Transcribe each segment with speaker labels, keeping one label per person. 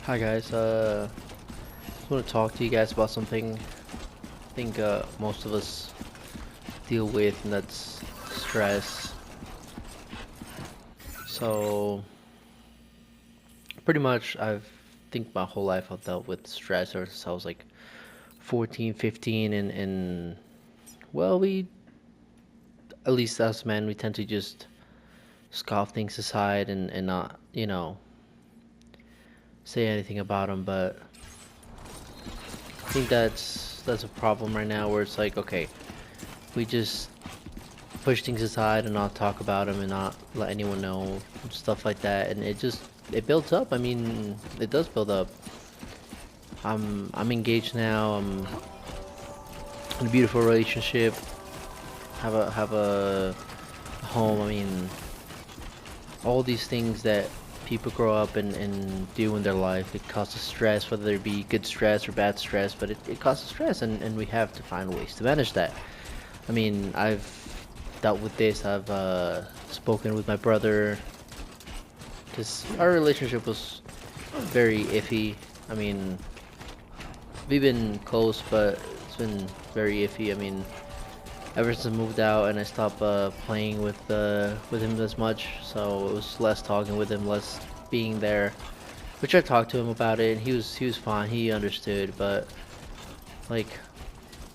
Speaker 1: Hi guys, just want to talk to you guys about something I think most of us deal with, and that's stress. So pretty much I've think my whole life I've dealt with stress ever since I was like 14, 15, and well, we, at least us men, we tend to just scoff things aside and not, say anything about them, but I think that's a problem right now where it's like, okay, we just push things aside and not talk about them and not let anyone know, stuff like that, and it builds up. I mean, it does build up. I'm engaged now. I'm in a beautiful relationship. Have a home. I mean, all these things that people grow up and do in their life, it causes stress, whether it be good stress or bad stress, but it causes stress, and we have to find ways to manage that. I mean, I've dealt with this. I've spoken with my brother because our relationship was very iffy. I mean, we've been close, but it's been very iffy. I mean, ever since I moved out and I stopped playing with him as much, so it was less talking with him, less being there. Which I talked to him about it, and he was fine. He understood, but like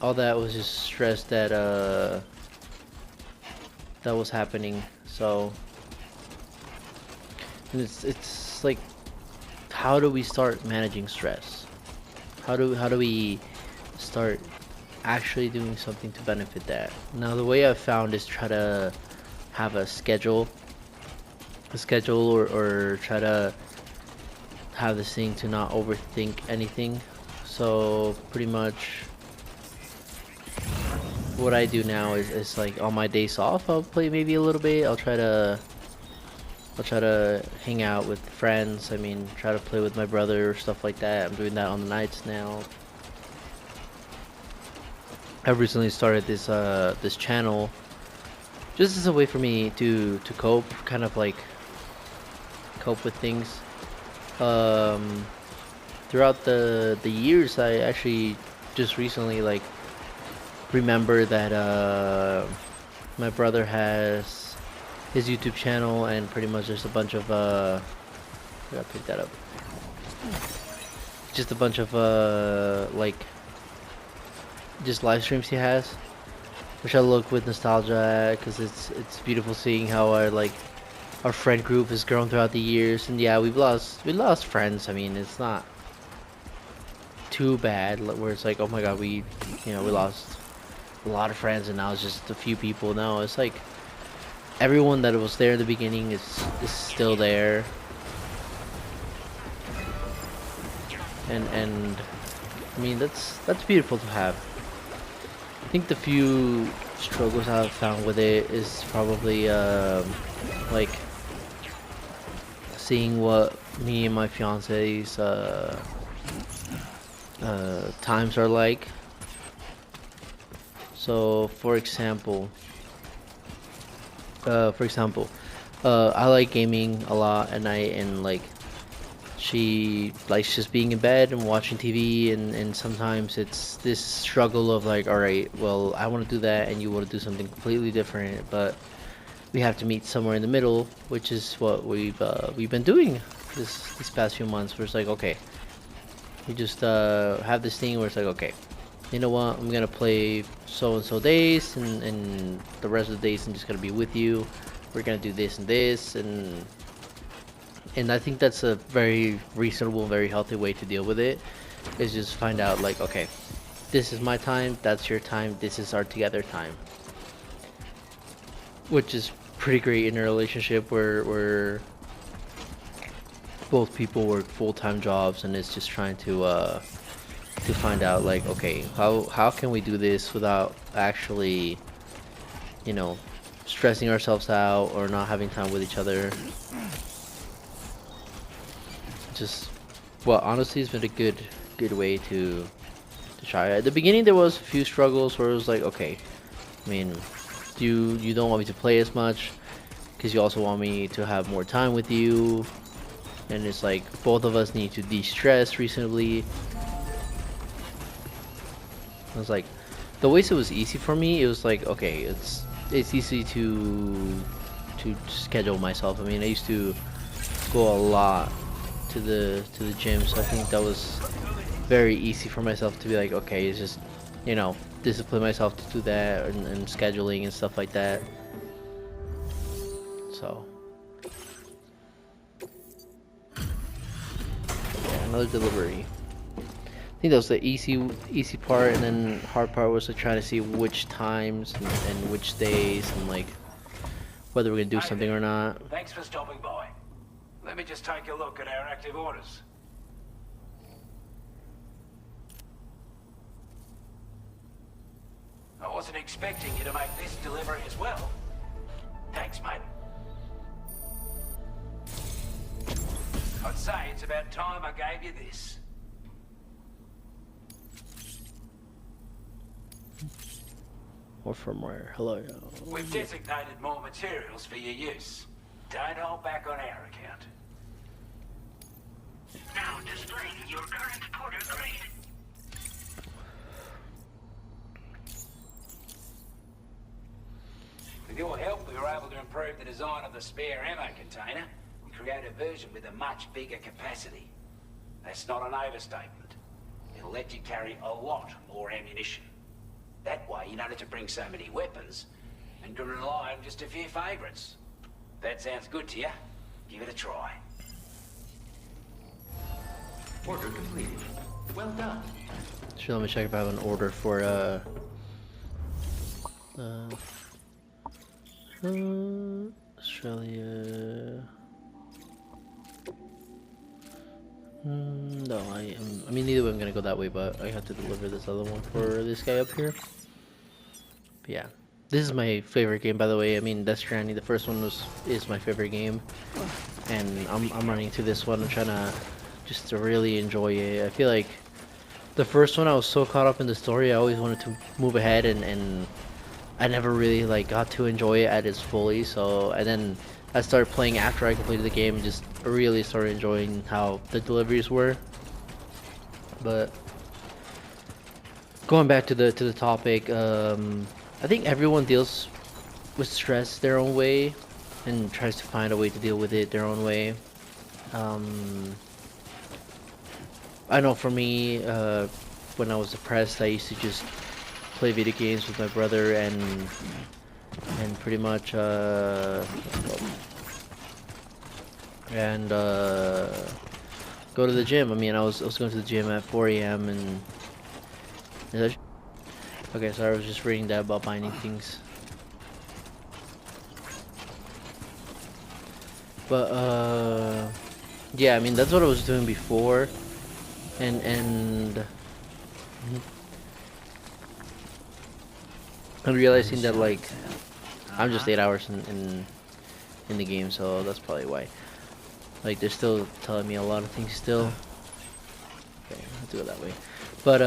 Speaker 1: all that was just stress that was happening. So and it's like, how do we start managing stress? How do we start actually doing something to benefit that? Now, the way I've found is try to have a schedule, or try to have this thing to not overthink anything. So pretty much what I do now is like on my days off, I'll play maybe a little bit. I'll try to hang out with friends. I mean, try to play with my brother, stuff like that. I'm doing that on the nights now. I recently started this channel just as a way for me to cope, kind of like cope with things. Um, Throughout the years, I actually just recently like remember that my brother has his YouTube channel, and pretty much there's a bunch of I gotta pick that up. Just a bunch of like just live streams he has, which I look with nostalgia at, because it's beautiful seeing how our friend group has grown throughout the years. And yeah, we lost friends. I mean, it's not too bad where it's like, oh my god, we lost a lot of friends and now it's just a few people. No, it's like everyone that was there in the beginning is still there, and I mean, that's beautiful to have. I think the few struggles I've found with it is probably like seeing what me and my fiance's times are like. So for example, I like gaming a lot, and like she likes just being in bed and watching TV, and sometimes it's this struggle of like, all right, well, I want to do that and you want to do something completely different, but we have to meet somewhere in the middle, which is what we've been doing this past few months. Where it's like, okay, we just have this thing where it's like, okay, you know what, I'm gonna play so and so days, and the rest of the days I'm just gonna be with you. We're gonna do this and this, and I think that's a very reasonable, very healthy way to deal with it. Is just find out like, okay, this is my time, that's your time, this is our together time, which is pretty great in a relationship where both people work full-time jobs, and it's just trying to find out like, okay, how can we do this without actually, you know, stressing ourselves out or not having time with each other. Just, well, honestly, it's been a good way to try. At the beginning, there was a few struggles where it was like, okay, I mean, you don't want me to play as much because you also want me to have more time with you. and it's like both of us need to de-stress recently. I was like, the ways it was easy for me, it was like, okay, it's easy to schedule myself. I mean, I used to go a lot to the gym, so I think that was very easy for myself to be like, okay, it's just, you know, discipline myself to do that, and scheduling and stuff like that. So yeah, another delivery. I think that was the easy part, and then hard part was to try to see which times and which days, and like whether we're gonna do something or not.
Speaker 2: Thanks for stopping by. Let me just take a look at our active orders. I wasn't expecting you to make this delivery as well. Thanks, mate. I'd say it's about time I gave you this.
Speaker 1: Or firmware. Hello.
Speaker 2: We've designated more materials for your use. Don't hold back on our account.
Speaker 3: Now displaying your current porter grade.
Speaker 2: With your help, we were able to improve the design of the spare ammo container and create a version with a much bigger capacity. That's not an overstatement. It'll let you carry a lot more ammunition. That way, you don't have to bring so many weapons and can rely on just a few favourites. That sounds good to you? Give it a try.
Speaker 3: Order complete. Well done.
Speaker 1: Sure, let me check if I have an order for Australia. No, I mean, neither way I'm gonna go that way, but I have to deliver this other one for this guy up here. But yeah, this is my favorite game, by the way. I mean, Death Stranding, the first one is my favorite game, and I'm running to this one. I'm trying to just really enjoy it. I feel like the first one I was so caught up in the story, I always wanted to move ahead, and I never really like got to enjoy it at its fully. So, and then I started playing after I completed the game and just really started enjoying how the deliveries were. But going back to the topic, I think everyone deals with stress their own way and tries to find a way to deal with it their own way. I know for me, when I was depressed, I used to just play video games with my brother and pretty much go to the gym. I mean, I was going to the gym at 4 a.m. and okay, so I was just reading that about binding things. But yeah, I mean, that's what I was doing before, and I'm realizing that like I'm just 8 hours in the game, so that's probably why. Like, they're still telling me a lot of things still. Okay, I'll do it that way. But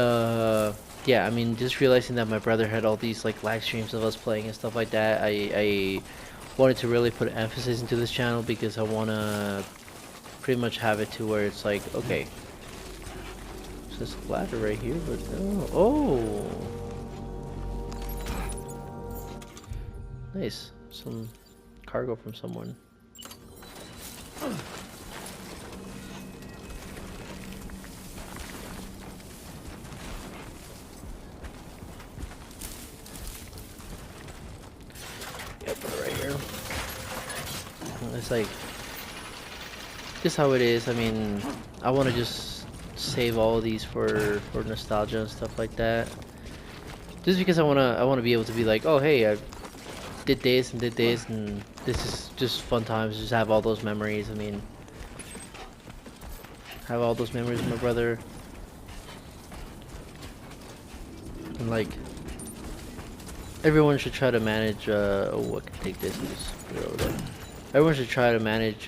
Speaker 1: yeah, I mean, just realizing that my brother had all these like live streams of us playing and stuff like that, I wanted to really put emphasis into this channel because I want to pretty much have it to where it's like, okay, so there's a ladder right here, but oh, nice, some cargo from someone. Yep, put it right here. It's like just how it is. I mean, I want to just save all of these for nostalgia and stuff like that. Just because I wanna be able to be like, oh hey, I did this and this is just fun times. Just have all those memories. I mean, have all those memories with my brother, and like everyone should try to manage. Oh, I can take this and just put it over there. Everyone should try to manage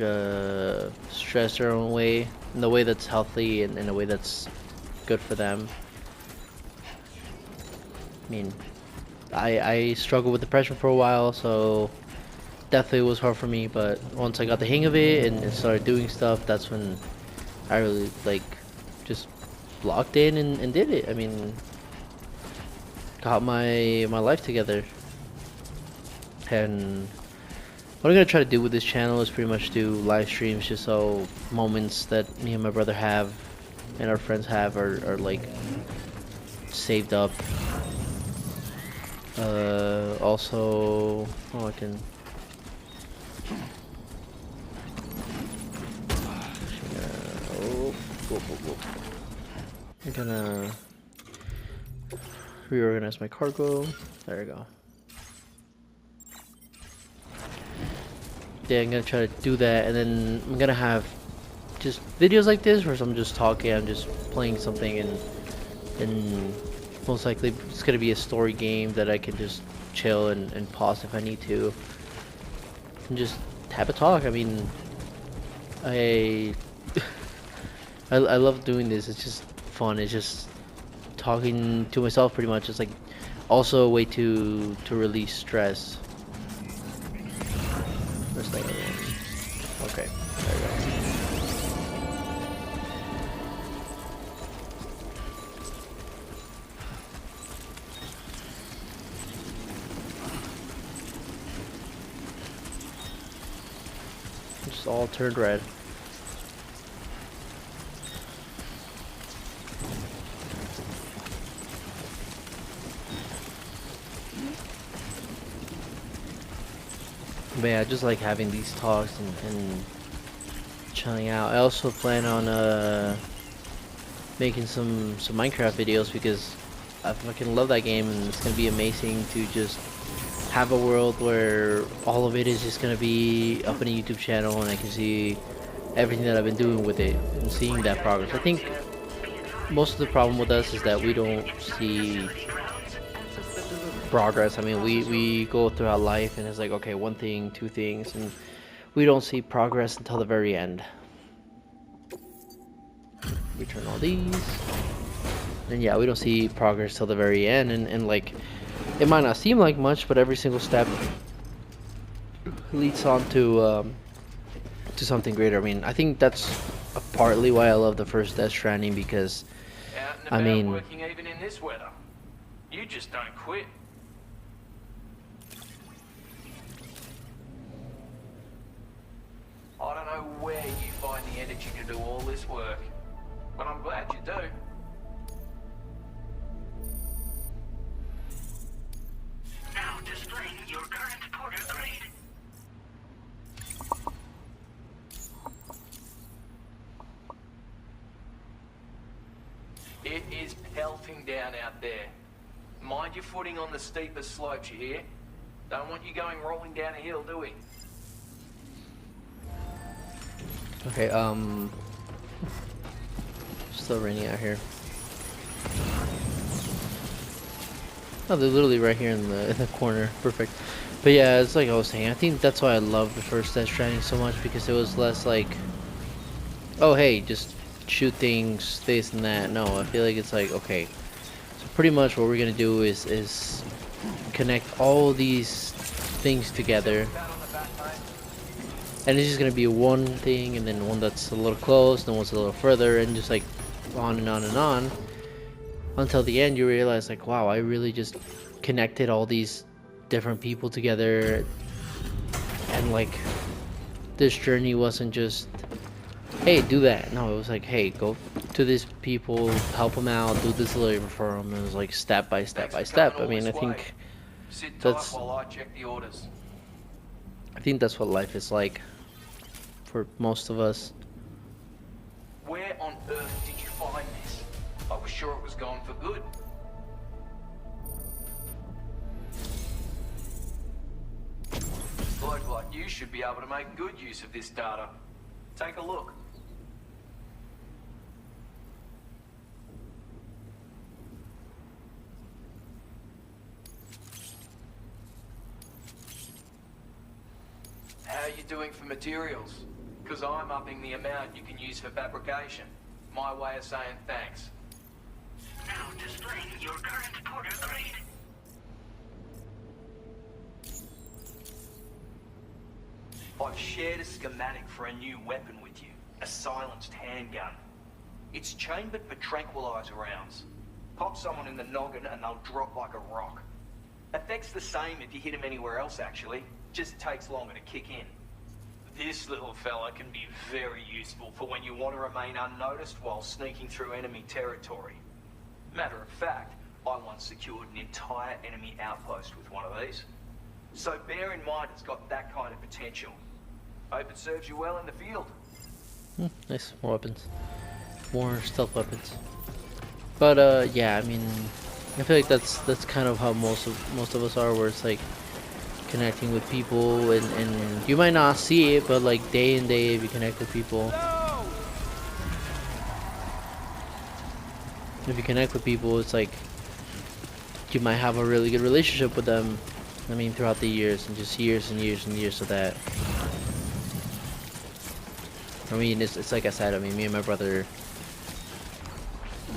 Speaker 1: stress their own way, in the way that's healthy and in a way that's good for them. I mean, I struggled with depression for a while, so definitely was hard for me, but once I got the hang of it and started doing stuff, that's when I really like just locked in and did it. I mean, got my life together. And what I'm gonna try to do with this channel is pretty much do live streams, just so moments that me and my brother have and our friends have are like saved up. Also, oh, I can. Oh, whoop, whoop, whoop. I'm gonna reorganize my cargo. There we go. Yeah, I'm gonna try to do that, and then I'm gonna have just videos like this where I'm just talking, I'm just playing something, and most likely it's gonna be a story game that I can just chill and pause if I need to, and just have a talk. I mean, I I love doing this. It's just fun. It's just talking to myself pretty much. It's like also a way to release stress. Where's that other one? Okay, there we go. Just all turned red. But yeah, I just like having these talks and chilling out. I also plan on making some Minecraft videos because I fucking love that game, and it's gonna be amazing to just have a world where all of it is just gonna be up in a YouTube channel, and I can see everything that I've been doing with it and seeing that progress. I think most of the problem with us is that we don't see progress. I mean, we go throughout life and it's like, okay, one thing, two things, and we don't see progress until the very end. Return all these. And yeah, we don't see progress till the very end, and like, it might not seem like much, but every single step leads on to something greater. I mean, I think that's partly why I love the first Death Stranding, because
Speaker 4: Out and
Speaker 1: I
Speaker 4: about
Speaker 1: mean,
Speaker 4: working even in this weather. You just don't quit. I don't know where you find the energy to do all this work, but I'm glad you do.
Speaker 3: Now displaying your current porter grade.
Speaker 4: It is pelting down out there. Mind your footing on the steepest slopes, you hear? Don't want you going rolling down a hill, do we?
Speaker 1: okay, still raining out here. Oh, they're literally right here in the corner. Perfect. But yeah, it's like I was saying, I think that's why I love the first Death Stranding so much, because it was less like, oh hey, just shoot things, this and that. No, I feel like it's like, okay, so pretty much what we're gonna do is connect all these things together, and it's just gonna be one thing, and then one that's a little close, then one's a little further, and just like on and on and on, until the end you realize like, wow, I really just connected all these different people together, and like this journey wasn't just, hey, do that. No, it was like, hey, go to these people, help them out, do this labor for them. It was like step by step by step. I mean, I think
Speaker 4: Sit tight
Speaker 1: that's
Speaker 4: while I check the orders.
Speaker 1: that's what life is like for most of us.
Speaker 4: Where on earth did you find this? I was sure it was gone for good. Bloke like you should be able to make good use of this data. Take a look. How are you doing for materials? Because I'm upping the amount you can use for fabrication. My way of saying thanks.
Speaker 3: Now displaying your current porter grade.
Speaker 4: I've shared a schematic for a new weapon with you, a silenced handgun. It's chambered for tranquilizer rounds. Pop someone in the noggin and they'll drop like a rock. Effect's the same if you hit them anywhere else, actually. Just takes longer to kick in. This little fella can be very useful for when you want to remain unnoticed while sneaking through enemy territory. Matter of fact, I once secured an entire enemy outpost with one of these. So bear in mind it's got that kind of potential. Hope it serves you well in the field.
Speaker 1: Nice, more weapons. More stealth weapons. But yeah, I mean, I feel like that's kind of how most of us are, where it's like connecting with people, and you might not see it, but like day in day if you connect with people. If you connect with people, it's like you might have a really good relationship with them. I mean, throughout the years, and just years and years and years of that. I mean, it's like I said, I mean, me and my brother,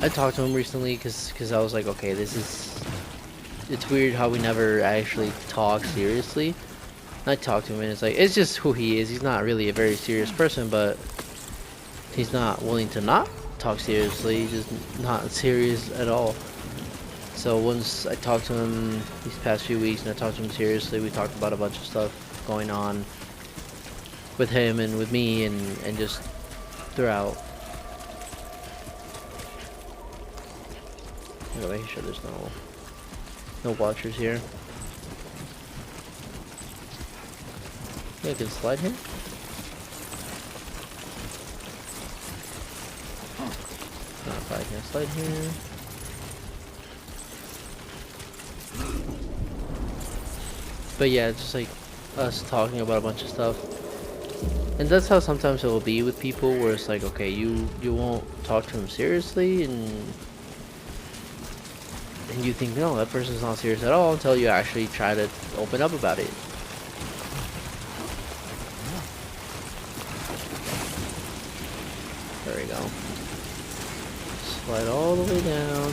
Speaker 1: I talked to him recently because I was like, okay, it's weird how we never actually talk seriously. I talked to him and it's like, it's just who he is. He's not really a very serious person, but he's not willing to not talk seriously. He's just not serious at all. So once I talked to him these past few weeks and I talked to him seriously, we talked about a bunch of stuff going on with him and with me and just throughout. I'm gonna make sure there's no watchers here. Yeah, I can slide here. Not if I can slide here. But yeah, it's just like us talking about a bunch of stuff. And that's how sometimes it will be with people, where it's like, okay, you won't talk to them seriously, and you think, no, that person's not serious at all, until you actually try to open up about it. There we go. Slide all the way down.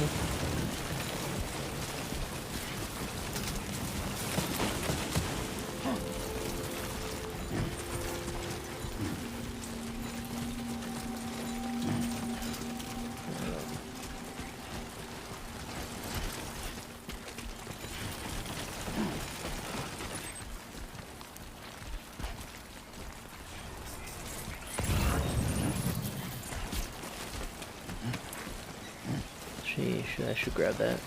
Speaker 1: I should grab that.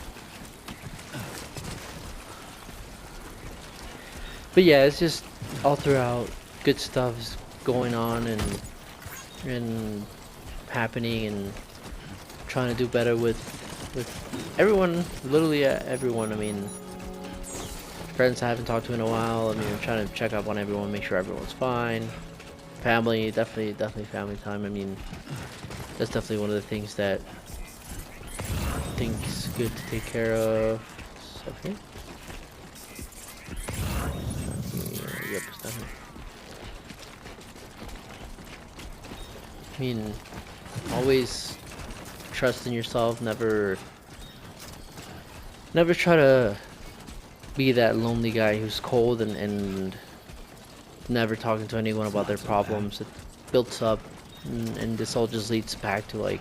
Speaker 1: But yeah, it's just all throughout good stuff is going on and happening, and trying to do better with everyone, literally everyone. I mean, friends I haven't talked to in a while. I mean, I'm trying to check up on everyone, make sure everyone's fine. Family, definitely family time. I mean, that's definitely one of the things that I think is good to take care of. Stuff here. Yep, it's down here. I mean, always trust in yourself. Never try to be that lonely guy who's cold and never talking to anyone about their problems. It builds up, and this all just leads back to like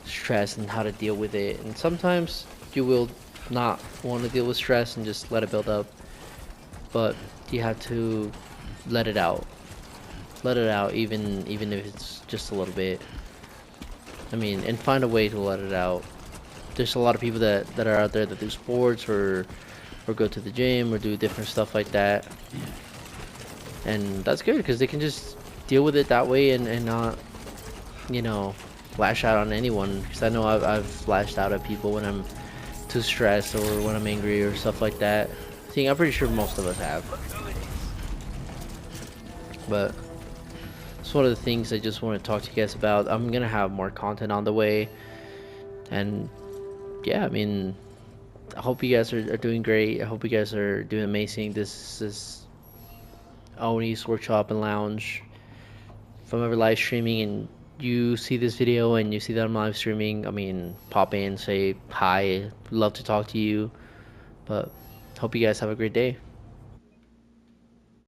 Speaker 1: stress and how to deal with it. And sometimes you will not want to deal with stress and just let it build up, but you have to let it out. Let it out, even if it's just a little bit. I mean, and find a way to let it out. There's a lot of people that are out there that do sports or go to the gym or do different stuff like that, and that's good because they can just deal with it that way and not, you know, lash out on anyone. Because I know I've lashed out at people when I'm too stressed or when I'm angry or stuff like that. I'm pretty sure most of us have. But it's one of the things I just want to talk to you guys about. I'm gonna have more content on the way, and yeah, I mean, I hope you guys are doing great. I hope you guys are doing amazing. This is Oni's Workshop and Lounge. If I'm ever live streaming and you see this video and you see that I'm live streaming, I mean, pop in, say hi. Love to talk to you. But hope you guys have a great day.